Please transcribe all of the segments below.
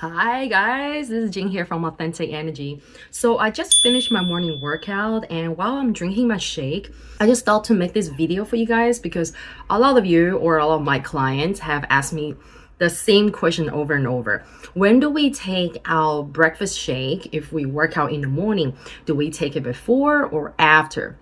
Hi guys, this is Jing here from Authentic Energy. So I just finished my morning workout, and while I'm drinking my shake, I just thought to make this video for you guys because a lot of you or a lot of my clients have asked me the same question over and over. When do we take our breakfast shake if we work out in the morning? Do we take it before or after?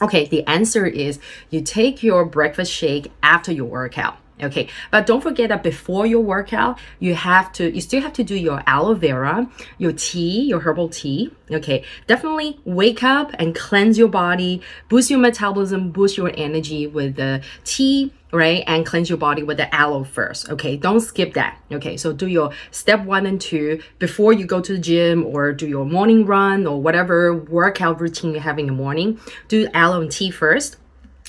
Okay, the answer is you take your breakfast shake after your workout. Okay, but don't forget that before your workout, you still have to do your aloe vera, your tea, your herbal tea. Okay, definitely wake up and cleanse your body, boost your metabolism, boost your energy with the tea, right? And cleanse your body with the aloe first. Okay, don't skip that. Okay, so do your step 1 and 2 before you go to the gym or do your morning run or whatever workout routine you have in the morning. Do aloe and tea first.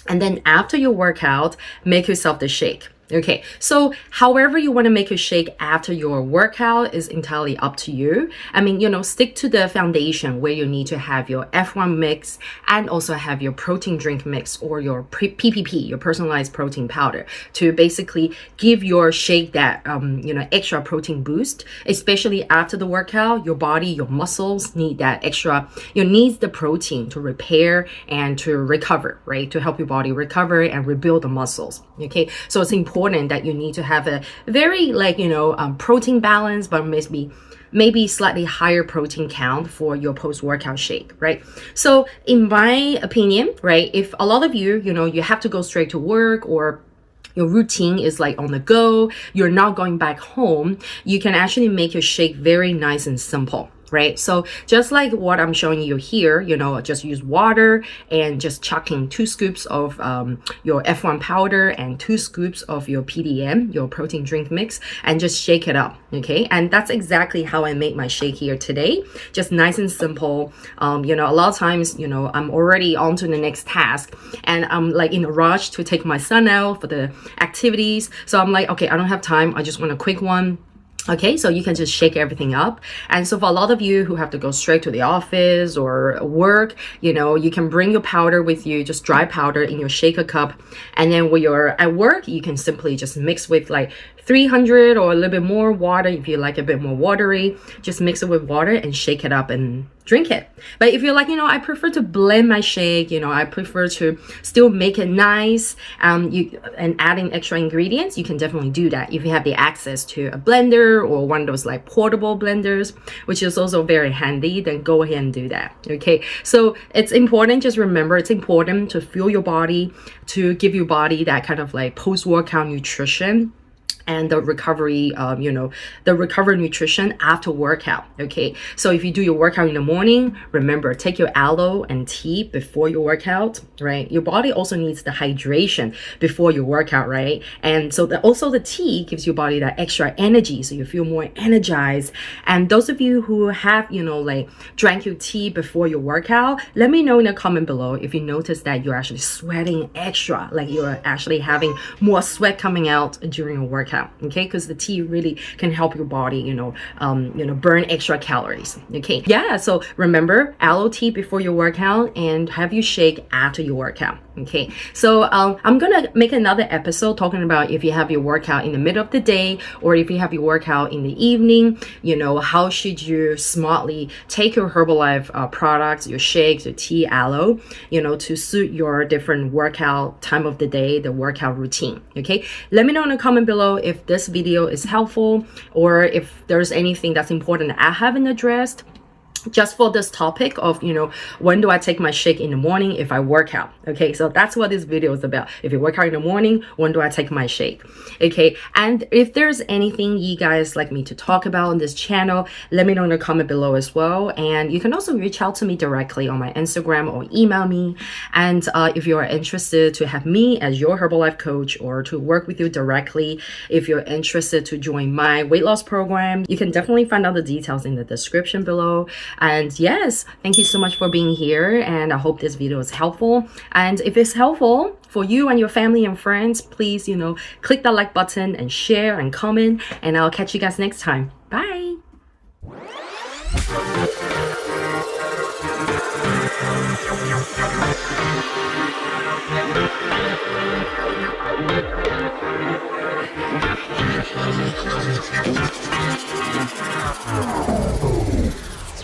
And then after your workout, make yourself the shake. Okay, so however you want to make your shake after your workout is entirely up to you. I mean, stick to the foundation where you need to have your F1 mix and also have your protein drink mix or your PPP, your personalized protein powder, to basically give your shake that, extra protein boost, especially after the workout. Your body, your muscles need that extra, needs the protein to repair and to recover, right? To help your body recover and rebuild the muscles. Okay, so it's important that you need to have a very protein balance, but maybe slightly higher protein count for your post-workout shake, right? So in my opinion, right, if a lot of you you have to go straight to work or your routine is like on the go, you're not going back home, you can actually make your shake very nice and simple. Right? So just like what I'm showing you here, just use water and just chuck in 2 scoops of your F1 powder and 2 scoops of your PDM, your protein drink mix, and just shake it up. Okay. And that's exactly how I made my shake here today. Just nice and simple. A lot of times, I'm already on to the next task and I'm like in a rush to take my son out for the activities. So I'm like, okay, I don't have time. I just want a quick one. Okay, so you can just shake everything up. And so for a lot of you who have to go straight to the office or work, you can bring your powder with you, just dry powder in your shaker cup. And then when you're at work, you can simply just mix with like 300 or a little bit more water. If you like a bit more watery, just mix it with water and shake it up and drink it. But if you're like, I prefer to blend my shake, I prefer to still make it nice, and adding extra ingredients, you can definitely do that if you have the access to a blender or one of those like portable blenders, which is also very handy. Then go ahead and do that. Okay, so it's important, just remember, it's important to fuel your body, to give your body that kind of like post-workout nutrition and the recovery, the recovery nutrition after workout. Okay, so if you do your workout in the morning, remember, take your aloe and tea before your workout, right? Your body also needs the hydration before your workout, right? And so also the tea gives your body that extra energy, so you feel more energized. And those of you who have, drank your tea before your workout, let me know in the comment below if you notice that you're actually sweating extra, like you're actually having more sweat coming out during your workout. Okay, because the tea really can help your body burn extra calories. Okay, yeah, so remember, aloe tea before your workout and have you shake after your workout. Okay, so I'm gonna make another episode talking about if you have your workout in the middle of the day or if you have your workout in the evening, how should you smartly take your Herbalife products, your shakes, your tea, aloe, to suit your different workout time of the day, the workout routine. Okay, let me know in the comment below if this video is helpful or if there's anything that's important that I haven't addressed just for this topic of, when do I take my shake in the morning if I work out. Okay, so that's what this video is about. If you work out in the morning, when do I take my shake? Okay, and if there's anything you guys like me to talk about on this channel, let me know in the comment below as well. And you can also reach out to me directly on my Instagram or email me. And if you are interested to have me as your Herbalife coach or to work with you directly, if you're interested to join my weight loss program, you can definitely find out the details in the description below. And yes, thank you so much for being here, and I hope this video is helpful. And if it's helpful for you and your family and friends, please, click that like button and share and comment, and I'll catch you guys next time. Bye.